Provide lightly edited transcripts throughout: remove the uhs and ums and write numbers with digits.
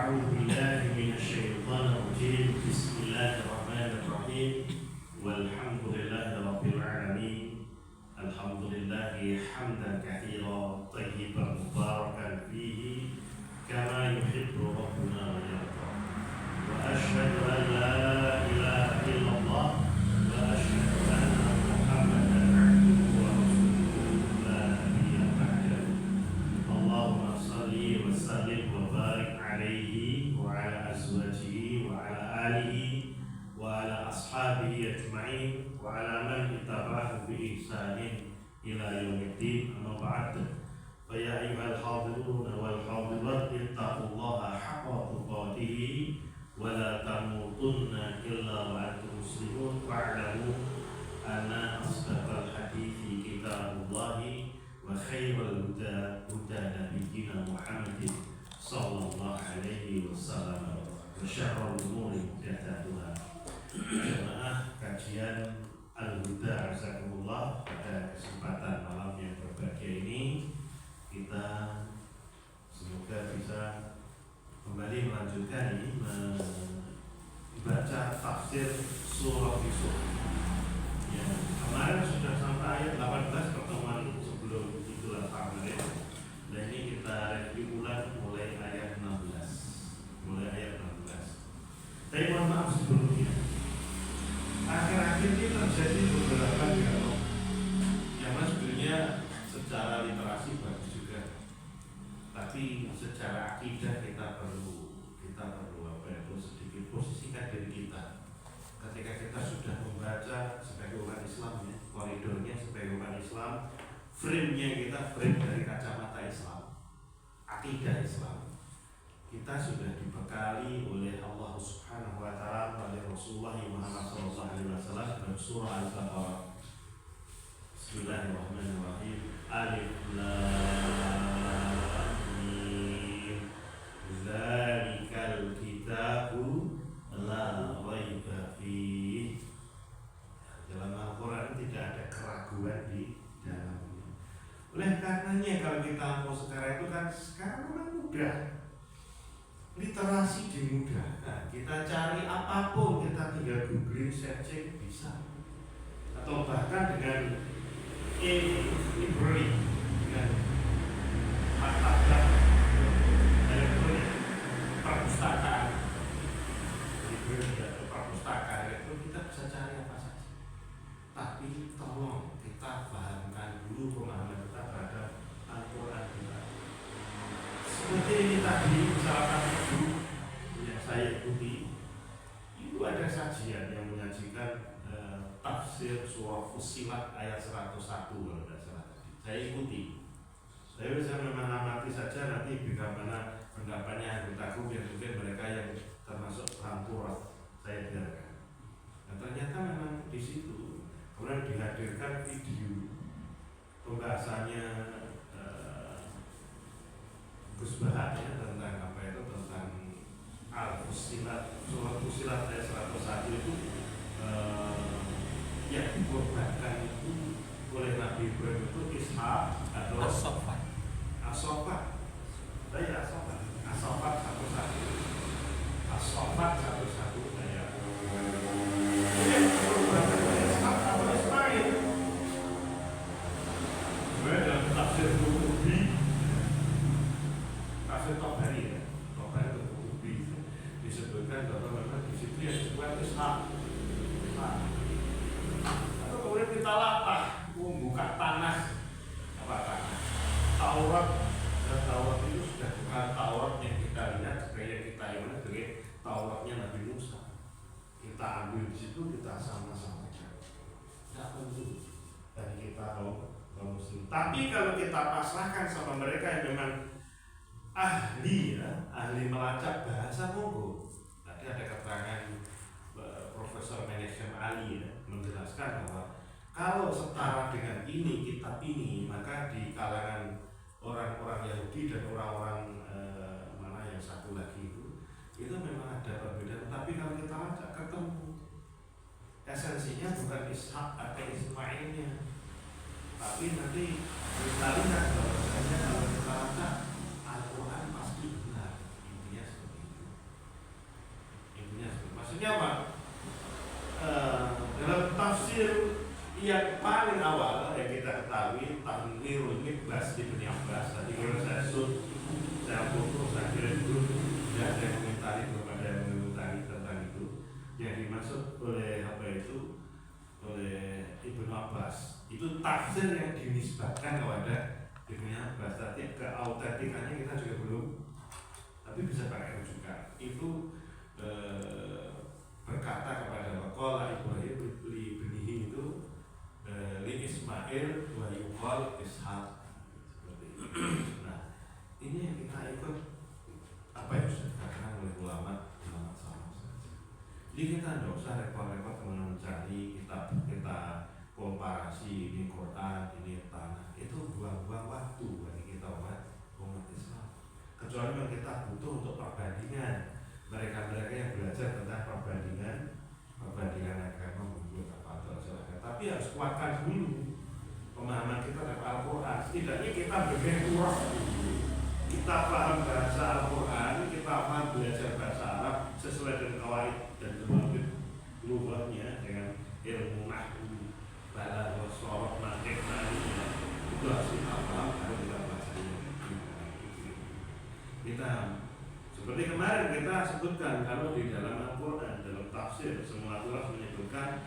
أعوذ بالله من الشيطان الرجيم. بسم الله الرحمن الرحيم. والحمد لله رب العالمين. الحمد لله حمدا كثيرا طيبا مباركا فيه كما يحب ربنا ويرضى. وأشهد أن لا إله إلا الله وأشهد أن محمدا عبده ورسوله لا نبي بعده. اللهم صل وسلم وبارك عليه وعلى أزواجه وعلى آله وعلى أصحابه أجمعين وعلى من اتبعه بإحسان إلى يوم الدين. أما بعد، فيا أيها الحاضرون والحاضرات اتقوا الله حق تقاته ولا تموتن إلا وأنتم مسلمون. واعلموا أن أصدق الحديث كتاب الله وخير الهدى هدى نبينا محمد صلى الله عليه وسلم وشر الأمور محدثاتها. Jemaah kajian Al-Huda Azakumullah, pada kesempatan malam yang berbahagia ini kita semoga bisa kembali melanjutkan ini membaca tafsir surah Yusuf. Ya, kemarin sudah sampai ayat 18 pertemuan sebelum Idul Adha kemarin. Dan ini kita review ulang mulai ayat 16. Tapi mohon maaf sebelumnya, akhir-akhir ini terjadi beberapa dialog yang sebenarnya secara literasi bagus juga, tapi secara akidah kita perlu sedikit posisikan diri kita. Ketika kita sudah membaca sebagai umat Islam, ya, koridornya sebagai umat Islam, frame-nya kita frame dari kacamata Islam, akidah Islam. Kita sudah dibekali oleh Allah Subhanahu wa taala, oleh Rasulullah Muhammad sallallahu alaihi wasallam dalam surah Al-Baqarah. Bismillahirrahmanirrahim. Alif lam mim. Dzalikal kitabu la raiba fihi. Dalam Al-Qur'an tidak ada keraguan di dalamnya. Oleh karenanya kalau kita mau sekarang itu kan sekarang memang mudah. Literasi dimudahkan, kita cari apapun, kita tinggal googling, searching bisa. Atau bahkan dengan e-library, dengan maktabah elektronik, perpustakaan, library atau perpustakaan itu kita bisa cari apa saja. Tapi tolong kita pahamkan dulu pemahaman kita terhadap Al-Quran kita. Seperti ini tadi, salah satu guru yang saya ikuti itu ada sajian yang menyajikan tafsir surah Fussilat ayat 101 kalau tidak salah tadi. Saya ikuti. Saya bisa mengamati saja nanti bagaimana pendapatnya anggota grup yang mungkin mereka yang termasuk Rampurat saya biarkan. Dan ternyata memang di situ kemudian dihadirkan video pembahasannya Gus Bahar ya, tentang apa itu, tentang Al-Fussilat, surah Fussilat ayat 101 itu yang dikorbankan itu oleh Nabi Ibrahim itu Ishak atau As-Saffat. Saya As-Saffat 101 ayat. Yang dikorbankan oleh Ishak atau Ismail. Dalam tafsir Qurtubi, tafsir Tabari ya, Tabari atau Qurtubi disebutkan bahwa memang di situ yang disebut Ishak. Atau kemudian kita latah membuka tanah, apa tanah Taurat, dan Taurat itu sudah bukan Taurat yang kita lihat sebagai kita ingat sebagai Tauratnya Nabi Musa. Kita ambil di situ, kita sama-sama tidak tentu dari kita kaum muslim. Tapi kalau kita pasrahkan sama mereka yang memang ahli ya, ahli melacak bahasa, monggo. Tadi ada keterangan Profesor Meneshem Ali ya, menjelaskan bahwa kalau setara dengan ini kitab ini, maka di kalangan orang-orang Yahudi dan orang-orang mana yang satu lagi itu memang ada perbedaan. Tapi kalau kita lacak ketemu esensinya bukan Ishak atau Ismailnya, tapi nanti kita lihat bahwasanya kalau kita lacak Al-Quran pasti benar, intinya seperti itu. Abbas. Itu tafsir yang dinisbatkan kepada Ibnu Abbas. Tapi keautentikannya kita juga belum, tapi bisa pakai rujukan. Itu berkata kepada waqala Ibrahim li ibnihi itu li Ismail wa yuqal Ishaq, seperti itu. Nah, ini yang kita ikut apa yang sudah dikatakan oleh ulama sama saja. Jadi kita tidak usah repot-repot mencari kita komparasi ini Quran, ini tanah. Itu buang-buang waktu bagi kita umat Islam. Kecuali memang kita butuh untuk perbandingan. Mereka yang belajar tentang perbandingan agama membuat apa silahkan. Tapi harus kuatkan dulu pemahaman kita terhadap Al-Quran. Setidaknya kita berbenturas dulu. Kita paham bahasa Al-Quran, kita paham belajar bahasa Arab sesuai dengan kawaid dan kemampuan lughahnya dengan ilmu nahwu, balaghah, sharaf, mantiq, itu harus kita paham kalau kita bacanya. Kita seperti kemarin kita sebutkan, kalau di dalam Al-Quran, dalam tafsir, semua ulama menyebutkan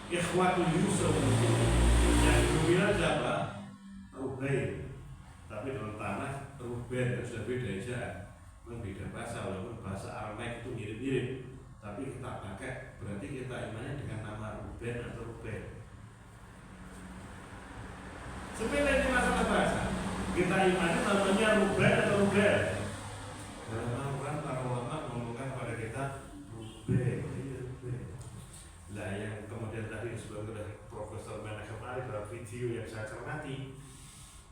Ikhwatul Yusuf yang dibilang siapa? Rubain. Tapi dalam tanah Rubain sudah beda aja, beda bahasa, walaupun bahasa Aramaik itu mirip-mirip. Tapi kita pakai, berarti kita imannya dengan nama Rubain atau Rubain. Sepele ini masalah bahasa. Kita imannya namanya Rubain atau Rubain. Dalam Al-Quran para ulama ngomongkan kepada kita Rubain. Lah yang kemudian tadi disebutkan oleh Profesor Menak kemarin dalam video yang saya cermati,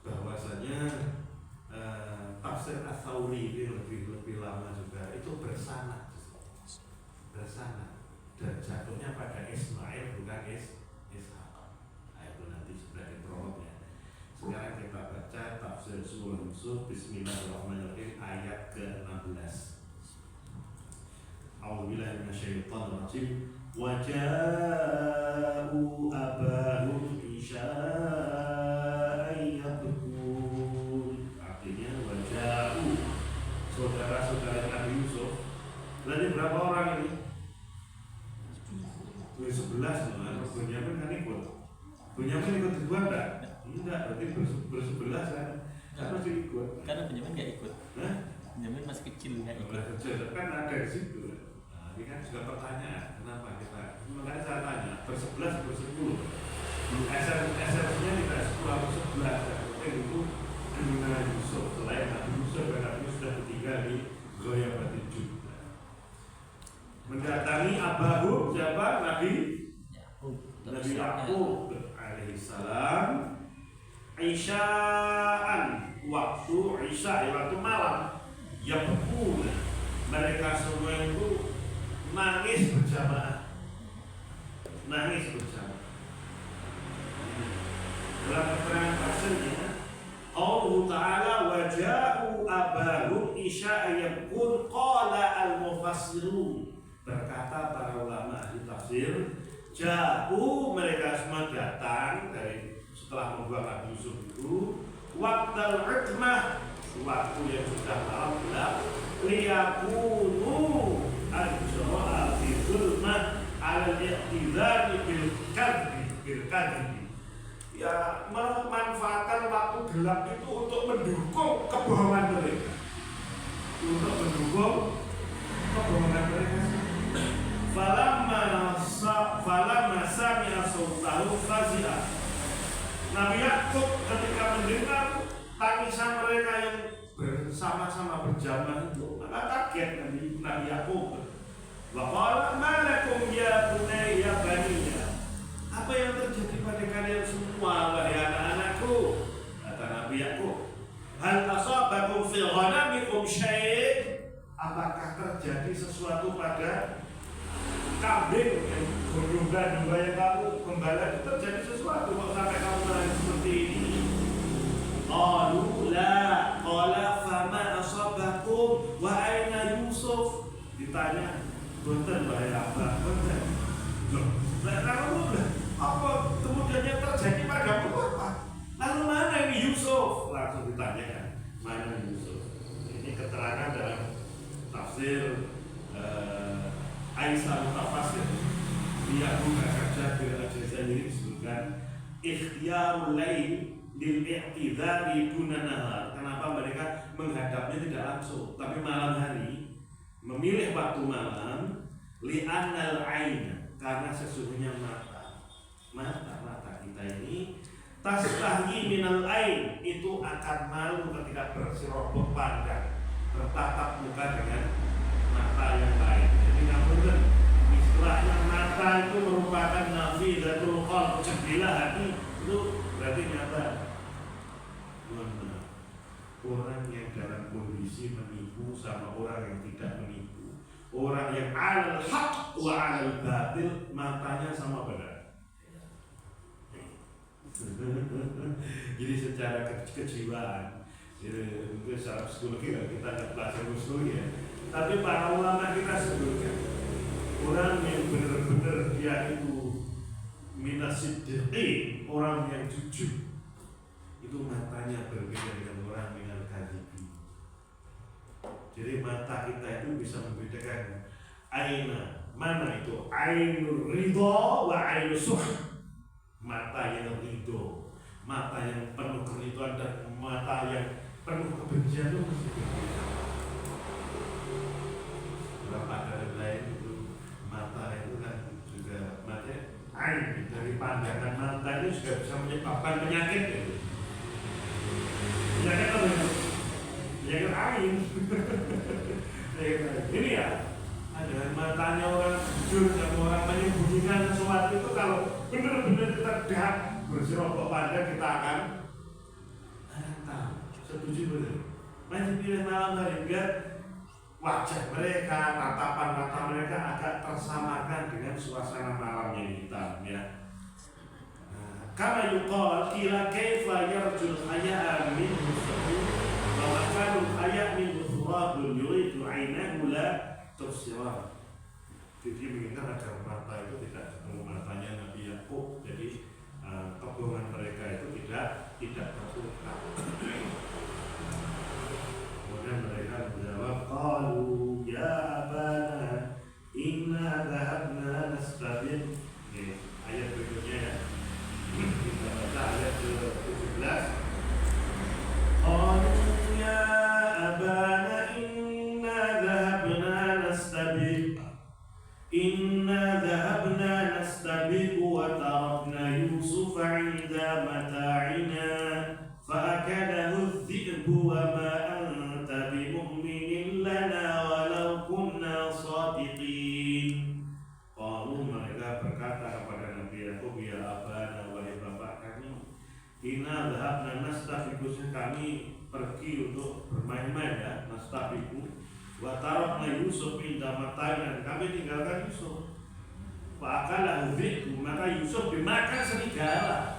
bahwasanya tafsir Ats-Tsauri ini lebih lama juga, itu bersanad dan jatuhnya pada Ismail bukan Ishaq. Nah, itu nanti sebagai prolognya. Sekarang kita baca tafsir surah Yusuf. Bismillahirrahmanirrahim ayat ke-16. A'udzubillahi minasyaitonir rajim. Wa ja'u abahum isya'an yabkun. Artinya wa ja'u, saudara-saudara Nabi Yusuf. Berarti berapa orang ini? 11 loh. Bunyamin kan ikut. Bunyamin ikut dibuat enggak? Enggak, berarti bersebelas kan? Harus ikut. Karena Benyamin nggak ikut. Hah? Benyamin masih kecil nggak ikut. Kecil kan ada di situ. Nah, ini kan juga pertanyaan, kenapa kita? Makanya saya tanya, bersebelas bersepuluh. Esensinya tidak 10 atau 11. Yang itu dengan Yusuf. Selain Nabi Yusuf dan Nabi sudah ditinggal di Ghayabatil Jud. Mendatangi Abahu siapa? Nabi Yaqub alaihissalam. Isya'an, waktu Isya, waktu malam. Yabkun, mereka semua itu nangis berjamaah. Dalam keterangan tafsirnya, Allah Ta'ala waja'u abahum isya'an yabkun qala al-mufassirun. Berkata para ulama ahli tafsir, ja'u, mereka semua datang dari setelah membuang Nabi Yusuf itu, waqtal utmah, waktu yang sudah malam gelap, liyakunu al-jama'a fi zulmah al-iqtidari bil-kadri. Ya, memanfaatkan waktu gelap itu untuk mendukung kebohongan mereka. Falamma sami'a sautahu fazi'a. Nabi Yaqub ketika mendengar tangisan mereka yang bersama-sama berjamaah itu, maka kaget Nabi Yaqub. Wa qala ma lakum ya bunayya baniya. Apa yang terjadi pada kalian semua wahai anak-anakku? Kata Nabi Yaqub, hal asabakum fi ghanamikum syai'? Apakah terjadi sesuatu pada kambing yang domba-domba yang kamu gembala itu, terjadi sesuatu kok sampai kamu menangis seperti ini? Qalu la, qala fama asabakum wa aina Yusuf? Ditanya, "Boten wahai Abah, boten." Loh, lalu apa kemudian yang terjadi padamu apa? Lalu mana ini Yusuf? Langsung ditanyakan, mana Yusuf? Ini keterangan dalam tafsir Aisyah Mutafasir dia buka kaca bil Al-Jazairi disebutkan ikhtiyarul lail lil i'tidari duna nahar. Kenapa mereka menghadapnya tidak langsung tapi malam hari, memilih waktu malam, li'annal aina, karena sesungguhnya mata kita ini tastahi minal ain, itu akan malu ketika bersirobok pandang, bertatap muka dengan mata yang lain. Jadi nggak benar istilahnya mata itu merupakan nafidatul qalb, jendela hati, itu berarti nyata. Orang yang dalam kondisi menipu sama orang yang tidak menipu, orang yang alal haq wa alal batil, matanya sama benar. Jadi secara kejiwaan, mungkin secara psikologi kita nggak belajar psikologi ya, tapi para ulama kita sebutkan orang yang benar-benar dia itu minasiddiqin, orang yang jujur, itu matanya berbeda dengan orang minal kadhibi. Jadi mata kita itu bisa membedakan aina, mana itu ainur ridha wa ainus suh, mata yang ridho, mata yang penuh keridhaan, dan mata yang penuh kebencian itu mesti berbeda. Berapa dari lain itu mata itu kan juga mata ain, dari pandangan mata itu juga bisa menyebabkan penyakit itu. Penyakit apa ya? Penyakit ain. Ini ya, ada matanya orang jujur dan orang menyembunyikan sesuatu itu, kalau benar-benar kita dah bersirobok pandang, kita akan tahu. Setuju benar. Masih pilih malam hari biar wajah mereka, tatapan mata mereka agak tersamakan dengan suasana malam yang hitam ya. Kama yuqal qila kaifa yarjul haya'a min musafir wa makanul haya' min thurabun yuridu 'ainahu la tubsirah. Jadi mengingat agar mata itu tidak seperti matanya Nabi Yakub, jadi kebohongan mereka itu tidak terbuka. Kemudian mereka menjawab, qalu ya abana inna dhahabna nastabiq. Ayat berikutnya ya. Kita baca ayat ke-17. Qalu ya abana inna dhahabna nastabiq wa tarakna Yusufa 'inda mata'ina fa'akadahu adh-dhi'bu wa ma anta bimu'minin lana walau kunna shadiqin. Qalu, mereka berkata kepada Nabi Yakub, ya abana, wahai bapak kami, inna dhahabna nastabiqu, kami pergi untuk bermain-main ya, nastabiqu, wa tarakna Yusuf inda mata'ina, kami tinggalkan Yusuf. Wa akalahu dhi'bu, maka Yusuf dimakan serigala.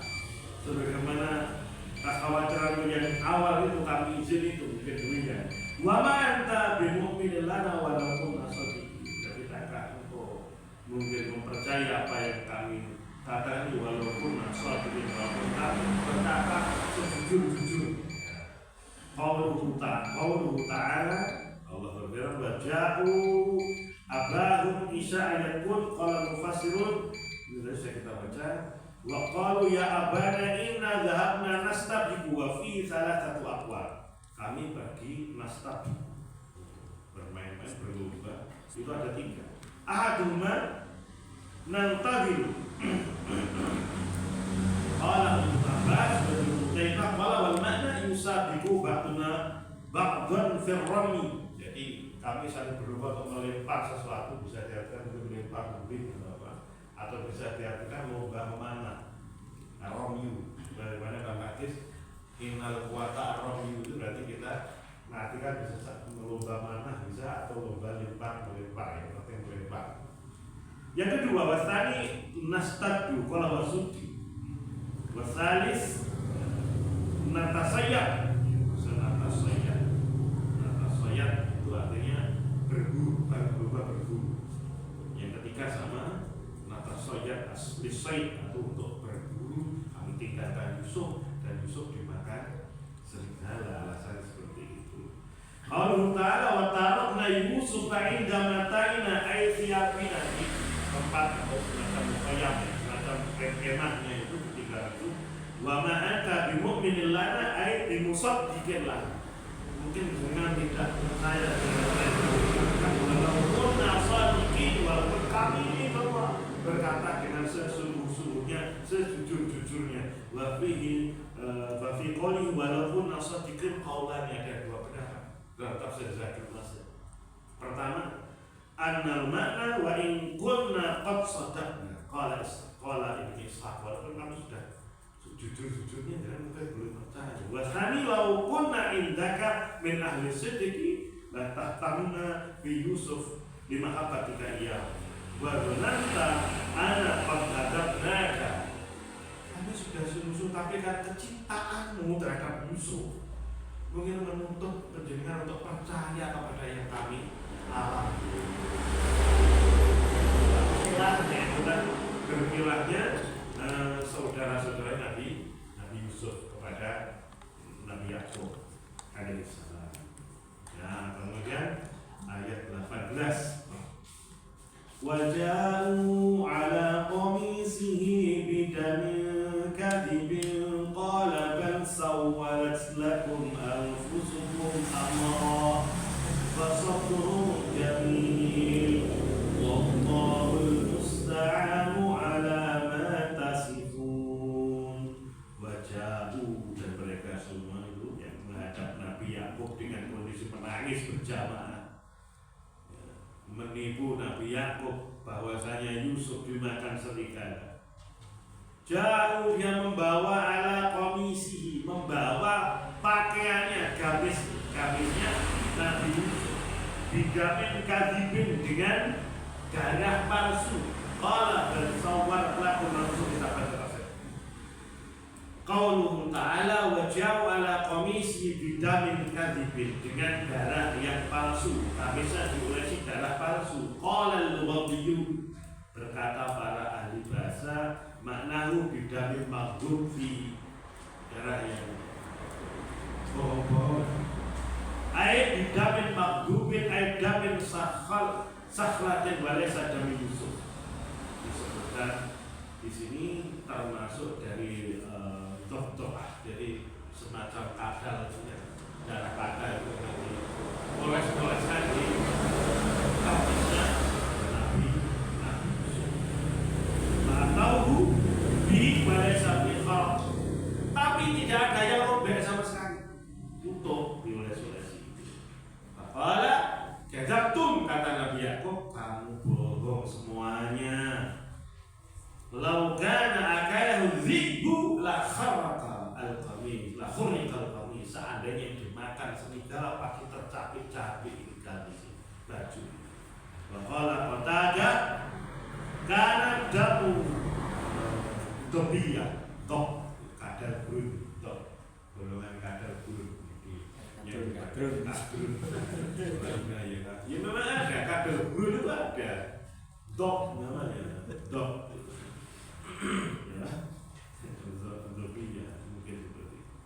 Sebagaimana kekhawatiran yang awal itu kami izin itu kedua. Wa ma anta bimu'minin lana walau kunna shadiqin. Tapi takkan engkau mungkin mempercayai apa yang kami katakan walaupun shadiqin, walaupun kami berkata sejujur-jujur. Qauluhu ta'ala, Allah berfirman, wa ja'u abahum isya'an yakun qala mufassirun. Ini sudah kita baca. Wa qalu ya abana inna dhahabna nastabiqu wa fi thalathatu aqwal. Kami pergi nastabiqu, bermain-main, berlomba. Itu ada 3. Ahaduma nantadiru. Qala Abbas bin Utaibah qala wal makna yusabiqu ba'duna ba'dan fi rami. Jadi kami saling berlomba untuk melempar sesuatu, bisa diartikan untuk melempar mobil atau bisa diartikan lomba memanah. Romyu, bagaimana dalam hadis innal quwata romyu, itu berarti kita mengartikan bisa lomba manah bisa, atau lomba melempar ya, berarti melempar. Yang kedua, wasani nastadu qala wasudi. Wasalis natasayya. Natasayya itu artinya berburu, berburu. Yang ketiga sama natasayya asli sayd, atau untuk berburu kami tinggalkan Yusuf dan Yusuf dimakan serigala. Alasan seperti itu. Allah Ta'ala wa tarakna Yusuf 'inda mata'ina ay thiyabina. tempat atau semacam koyam, semacam kemahnya itu ketika itu. Wa ma'ata bimu'minin lana ay bimusaddiqin lana. Mungkin dengan tidak percaya walaupun asadiqin, walaupun kami ini bahwa berkata dengan sesungguh-sungguhnya, sejujur-jujurnya. Wa fi qouli walaupun asadiqin qaulannya ada dua pendapat dalam tafsir Zadul Masir. Pertama, annal makna wa in qulna qad sadaqna qala Ibnu Ishaq, walaupun kami sudah jujur-jujurnya dan mungkin belum percaya. Wa tsani law kunna indaka min ahli sidqi la tahtamna bi Yusuf lima habatika iya wa dhananta ana qad hadabnaka. Kami sudah sungguh tapi karena kecintaanmu terhadap Yusuf mungkin menuntut penjenengan untuk percaya kepada yang kami alami. Berkilahnya saudara-saudara Nabi Yusuf kepada Nabi Yakub alaihissalam. Nah, kemudian ayat 18. Waja'u ala qamisihi bidamin kadhibin qala bal sawwalat lakum anfusukum amra fasabrun jamil wallahul musta'anu ala ma tasifun. Waja'u, dan mereka semua itu yang menghadap Nabi Yakub dengan kondisi menangis berjamaah, menipu Nabi Yakub bahwasanya Yusuf dimakan serigala. Jauh dia membawa ala komisi, membawa pakaiannya, gamisnya Nabi Yusuf digamin kadibin dengan darah palsu. Qala bersawar lakum langsung kita baca. Qauluhu ta'ala wa ja'u ala qamisi bidamin kadhibin, dengan darah yang palsu, kamisnya diolesi darah palsu. Qala al-lughawiyyun, berkata para ahli bahasa, maknahu bidamin maghdub fi, darah yang bohong-bohong. Ay bidamin maghdubin ay damin sakhlatin walaysa damin Yusuf. Disebutkan di sini termasuk dari doktorah, jadi semacam kadal, darah kadal itu oles-oleskan di kamusnya Nabi Yusuf. Atau bi walaysa bi kharq, tapi tidak ada yang robek sama sekali, utuh dioles-olesi. Faqala kadzabtum, kata Nabi Yakub, kamu bohong semuanya. Lau kana akalahu dzibbu la kharqa al-qamis, la khurqa al-qamis, seandainya dimakan serigala pasti tercapik-capik di gamis baju. Wa qala Qatadah kana damu dobiyah, dok kadal burun, dok golongan kadal burun ini kadal burun. Ya memang ada kadal burun, itu ada dok namanya, dok ya, Zobiyah mungkin seperti itu.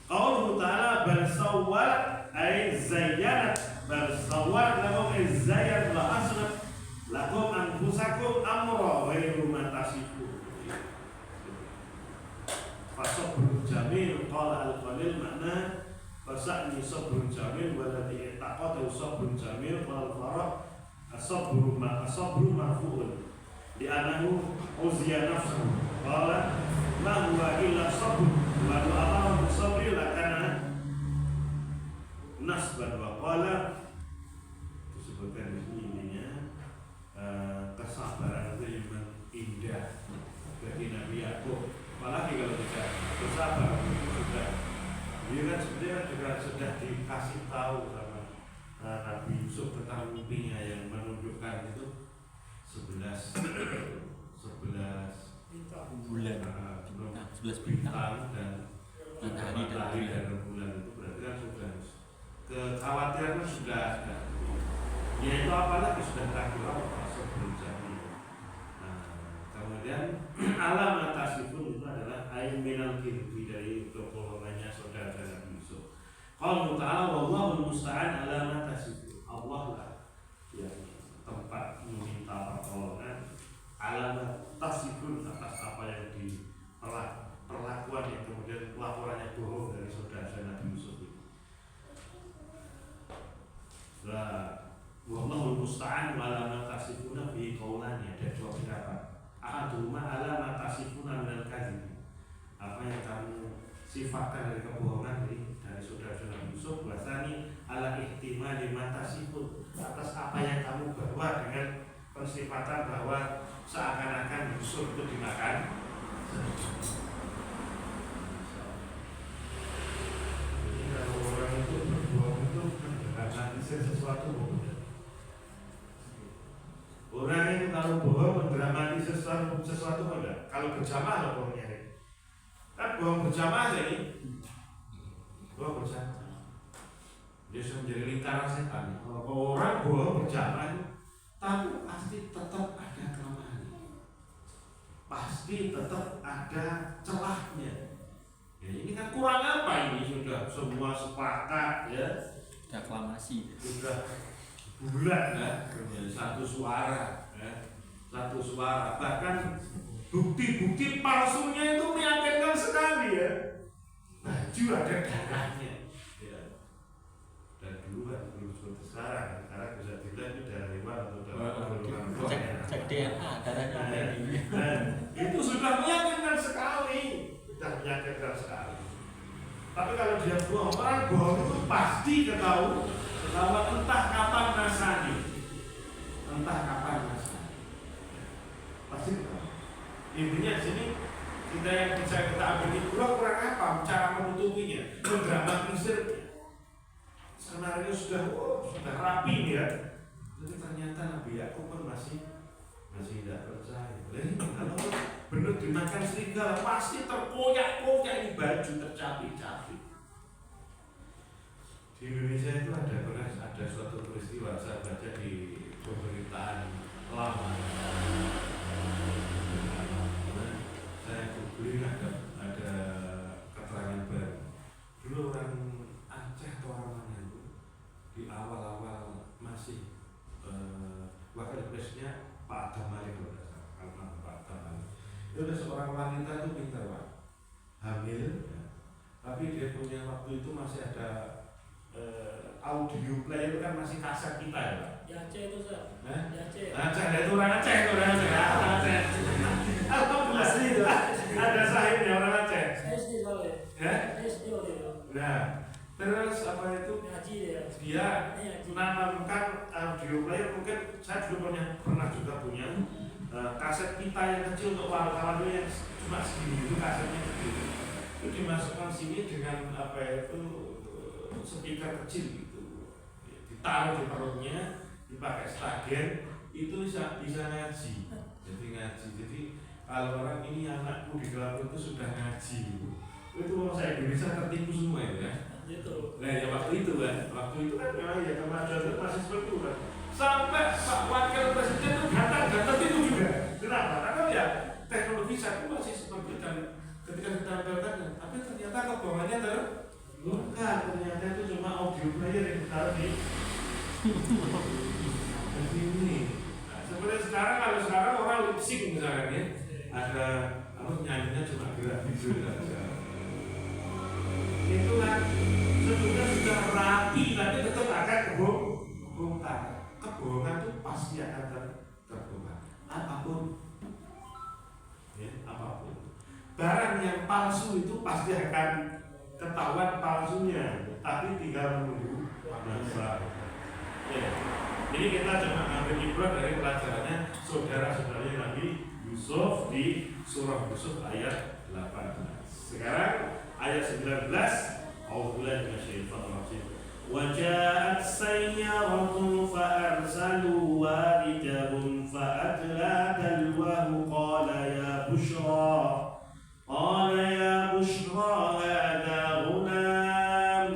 Qauluhu ta'ala bal sawwarat ay zayyanat, bal sawwarat lakum ay zayyan wa asnat lakum anfusakum amra ghairu ma tasifun. Fasabrun jamil, qala al-qalil makna fasa'ni sabrun jamil waladhi i'taqadu sabrun jamil qala al-farah as-sabru marfu'un di anahu uziya nafsu qala ma huwa illa sabr wa al-amru sabri lakana nasban wa qala, disebutkan di sini intinya kesabaran itu yang indah bagi Nabi Yakub. Apalagi kalau kita bersabar, dia kan sebenarnya juga sudah dikasih tahu sama Nabi Yusuf tentang mimpinya yang menunjukkan itu 11 bulan, 11 bintang dan matahari dan bulan, itu berarti kan sudah kekhawatiran sudah ada. Yaitu apalagi sudah terakhir masuk berjadi. Nah, kemudian alam atasifun itu adalah air minal kirbi, dari kebohongannya saudara Nabi Yusuf. Qaul ta'ala wallahul musta'an ala ma tasifun, Allah lah yang tempat meminta pertolongan musta'an wa ala ma tasifuna bi qaulani, ada dua pendapat. Ahaduma ala ma tasifuna minal kadhib, apa yang kamu sifatkan dari kebohongan dari saudara-saudara Yusuf. Wasani ala ihtimali ma tasifun, atas apa yang kamu bawa dengan pensifatan bahwa seakan-akan Yusuf itu dimakan. Jadi kalau orang itu berbohong itu mendramatisir sesuatu. Orang itu kalau bohong mendramatisir sesuatu enggak? Kalau berjamaah loh bohongnya ini. Kan bohong berjamaah jadi bohong berjamaah. Dia sudah menjadi lingkaran setan. Kalau orang bohong berjamaah, tapi pasti tetap ada kelemahan. Pasti tetap ada celahnya. Ya, ini kan kurang apa ini, sudah semua sepakat ya. Sudah aklamasi. Sudah bulat ya, satu suara ya. Satu suara. Bahkan bukti-bukti palsunya itu meyakinkan sekali ya. Baju ada darahnya ya. Dan dulu kan belum seperti sekarang. Sekarang bisa dilihat itu dari mana atau dari cek DNA darahnya ini. Itu sudah meyakinkan sekali. Sudah meyakinkan sekali. Tapi kalau dia bohong, orang bohong itu pasti ketahui bahwa entah kapan nasani, pasti ketahui. Intinya di sini kita yang bisa kita ambil itu kurang apa cara menutupinya, mendramatisirnya. Skenario sudah rapi ya, tapi ternyata Nabi Yakub pun masih tidak percaya. Kalau benar dimakan serigala pasti terkoyak-koyak, ini baju tercapik-capik. Di Indonesia itu ada suatu peristiwa saya baca di pemberitaan lama. Saya googling ada keterangan baru. Dulu orang Aceh atau orang mana itu di awal-awal masih wakil presiden Pak Adam Malik, Pak Adam Malik. Itu ada seorang wanita itu pintar Pak, hamil, ya. Tapi dia punya waktu itu masih ada audio player kan, masih kaset kita ya Pak. Di Aceh itu Ustaz. Di Aceh. Aceh, itu orang Aceh, Aceh. Alhamdulillah asli itu. Ada sahibnya orang Aceh. Saya SD soalnya. Ya? Saya SD waktu itu. Nah, terus apa itu? Ngaji ya. Dia menanamkan audio player, mungkin saya dulu pernah juga punya kaset pita yang kecil untuk wartawan yang cuma segini itu, kasetnya segini. Itu dimasukkan sini dengan apa itu speaker kecil gitu, ditaruh di perutnya, dipakai stagen, itu bisa ngaji. Jadi kalau orang ini anakku di dalam itu sudah ngaji, itu orang saya Indonesia tertipu semua itu ya. Nah ya waktu itu kan memang ya kemajuan itu masih seperti itu kan. Sampai Pak Wakil Presiden itu gatal itu juga. Kenapa? Karena ya teknologi saat itu masih seperti itu, dan ketika ditampilkan, tapi ternyata kebohongannya bukan, ternyata itu cuma audio player yang ditaruh di sini. Nah, seperti sekarang orang lip sync misalkan ya, ada nyanyinya cuma gerak video saja. Itu kan sebetulnya sudah rapi, tapi tetap akan kebongkar. Kebohongan itu pasti akan terbongkar. Apapun, ya, apapun. Barang yang palsu itu pasti akan ketahuan palsunya, tapi tinggal menunggu masa. Ya. Jadi kita cuma ambil ibrah dari pelajarannya saudara-saudaranya Nabi Yusuf di surah Yusuf ayat 18. Sekarang ayat 19. A'udzubillahi minasyaitonir rajim. Wa ja'at sayyaratun fa arsalu waridahum fa adla dalwahu qala ya bushra hadha ghulam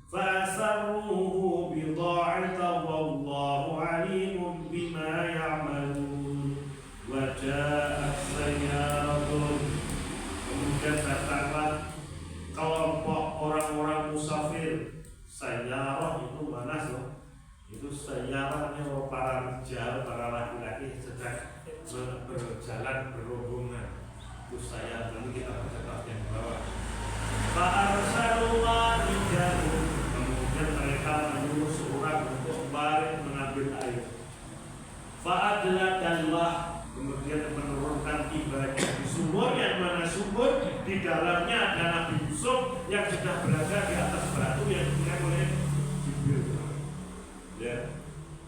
fa asarruhu bida'atan wallahu 'alimun bima ya'malun. Wa ja'at sayyaratun, kemudian datanglah kelompok orang-orang musafir. Sayyarah itu manas loh. Itu sayyarahnya para rijal, para laki-laki sedang berjalan berhubungan. Itu saya nanti kita baca yang bawah. Fa'arsalullah rijal, kemudian mereka menyuruh seorang untuk balik mengambil air. Fa'adlakallah, kemudian menurunkan tibanya di sumur, yang mana sumur di dalamnya ada Nabi Yusuf yang sudah berada di atas batu yang dipegang oleh Jibril. Ya,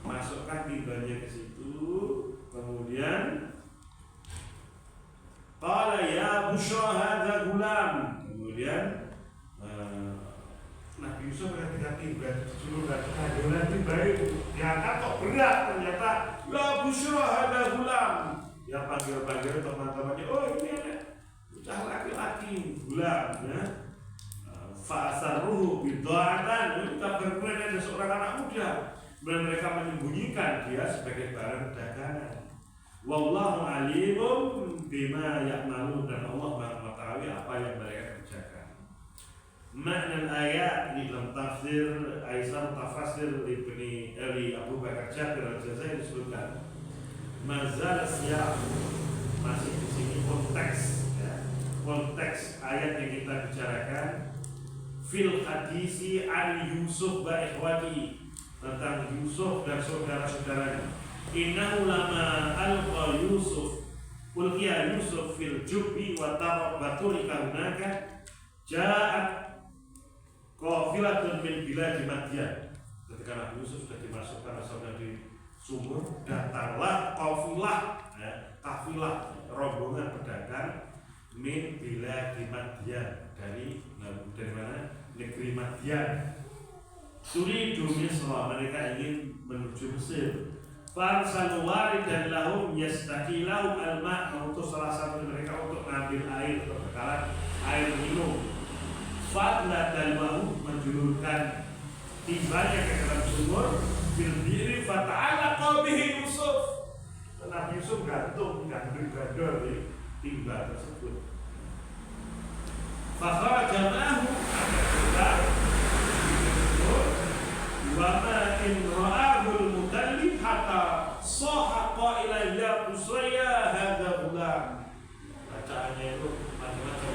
masukkan tibanya ke situ, kemudian qala ya busyra hadza gulam, kemudian Nabi Yusuf ketika tiba suruh adonan tiba itu diangkat kok berat, ternyata ya busyra hadza gulam, ya panggil teman-temannya, oh ini ada bocah laki-laki gulam, ya fa'asarruhu bid'atan, kita berkenan ada seorang anak muda, dan mereka menyembunyikan dia sebagai barang dagangan. Wallahu alimun bima ya'malun, dan Allah Maha mengetahui apa yang mereka kerjakan. Makna ayat di dalam tafsir Aisyah tafsir Ibni Abu Bakar Jabir Al-Jazairi disebutkan mazal siyaq, masih di sini konteks, ya. Konteks ayat yang kita bicarakan fil hadisi an Yusuf wa ikhwati, tentang Yusuf dan saudara-saudaranya. Innahu lama alqa Yusuf ulqiya Yusuf fil jubbi wa tarabatulika hunaka ja'at qafilatun min biladi Madyan. Ketika Nabi Yusuf sudah dimasukkan asalnya di sumur, datanglah kafilah rombongan pedagang min biladi Madyan, dari mana? Negeri Madyan. Turidu Misra, mereka ingin menuju Mesir. Farsalu waridan lahum yastaqi lahum al-ma', mengutus salah satu dari mereka untuk mengambil air, perbekalan air minum. Fadla dan mau menjulurkan timbanya ke dalam sumur, bil bi'ri fata'ala bihi Yusuf. Nabi Yusuf gantung gandul di timba tersebut. Fakhara jama'ahu, wa ma in ra'ahul mudallib hatta saha qailan ya busraya hadza gulam. Bacaannya itu macam-macam.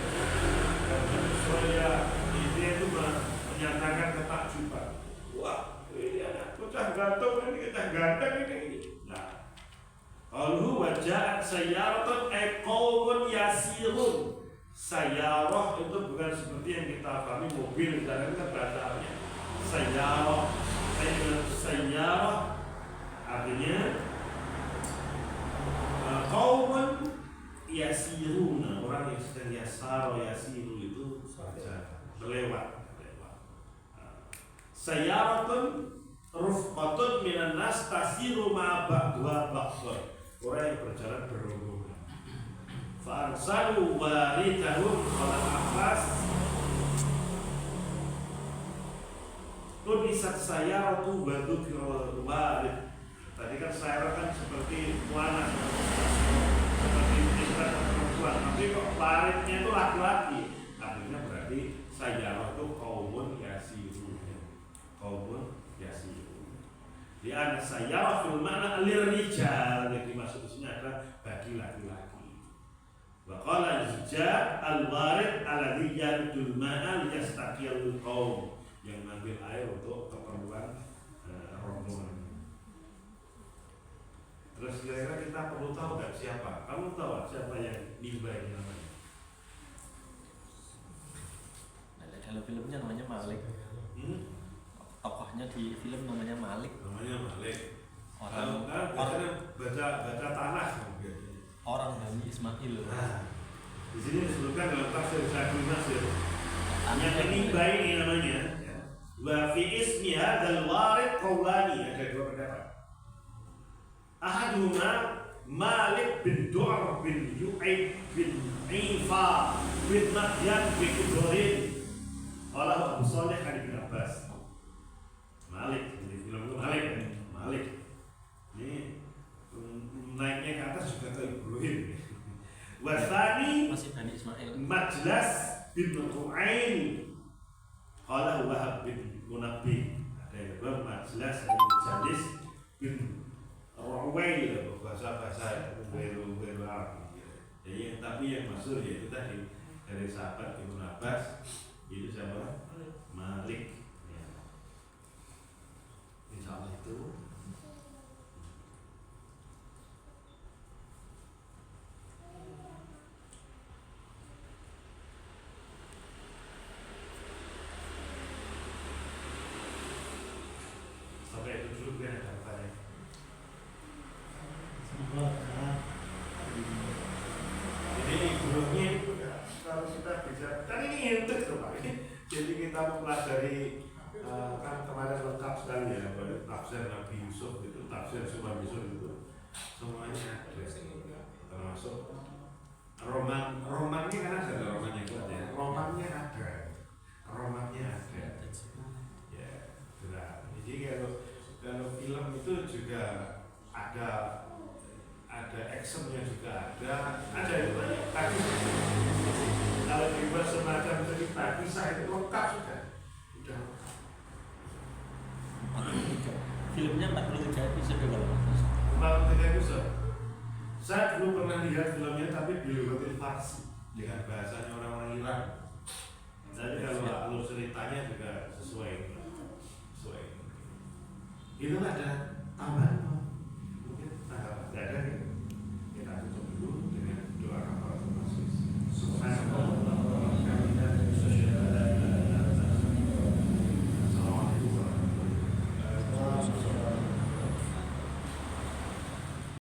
Busraya itu menyatakan ketakjuban. Wah, ini anak bocah gantung ini, kita ganteng ini. Nah, qalu wa ja'at sayyaratun ay qaumun yasirun. Sayyarah itu bukan seperti yang kita pahami mobil, dan itu bacaannya sayyarah artinya qaumun yasiruna, orang yang sedang yasiru itu melewat. Sayyaratun rufqatun minan nas tasiru ma ba'dha ba'dha, orang yang berjalan berombongan. Fa'arsalu waridahum qala Abbas tulisat sayyaratu wa dzukira warid. Tadi kan sayyarah kan seperti wanita, seperti istri perempuan, tapi kok waridnya itu laki-laki, akhirnya berarti sayyarah itu qaumun yasirun. Qaumun yasirun. Di ana sayyarah fil ma'na lirijal, yang dimaksud di sini adalah bagi laki-laki. Wa qala az-zujjaj al-warid alladhi yardul ma'a liyastaqiyal qaum, yang mengambil air untuk keperluan rombongan. Terus kira-kira kita perlu tahu nggak siapa? Kamu tahu siapa yang nimba ini namanya? Dalam filmnya namanya Malik. Tokohnya di film namanya Malik. Namanya Malik. Orang baca tanah. Orang Bani Ismail. Nah, di sini disebutkan dalam tafsir Syaikhul Nasir. Yang menimba ini namanya. Wa fi ismi hadzal warid qaulani, ada dua pendapat. Ahaduhuma Malik bin Du'ar bin Yu'aib bin Ifa bin Madyan bin Qudarin. Qala Abu Shalih an Ibnu Abbas. Malik, di film itu Malik. Ini naiknya ke atas juga ke Ibrahim. Wasani masih Bani Ismail. Majlas bin Ru'ain. Qala Wahab bin Munabbih. Ada yang kedua Majlas bin Jalis bin Ru'ain, bahasa Beru Arab. Jadi tapi yang masyhur yaitu tadi dari sahabat Ibnu Abbas, itu siapa? Malik. Ya. Insyaallah itu. Jadi gurunya itu ya, kalau kita bicara, kan ini ngintip tuh Pak. Jadi kita mempelajari kan kemarin lengkap sekali ya, tafsir Nabi Yusuf itu, tafsir Sunan Yusuf itu semuanya ada, termasuk romannya kan ada, romannya kuat ya, romannya ada, ya, benar. Jadi kalau film itu juga ada actionnya juga ada itu bagus. Kalau dibuat semacam cerita kisah itu lengkap sudah. Filmnya 43 episode kalau 43 episode. Saya dulu pernah lihat filmnya tapi di lugatil Farsi dengan bahasanya orang-orang Iran. Jadi kalau alur ceritanya juga sesuai. Itu ada tambahan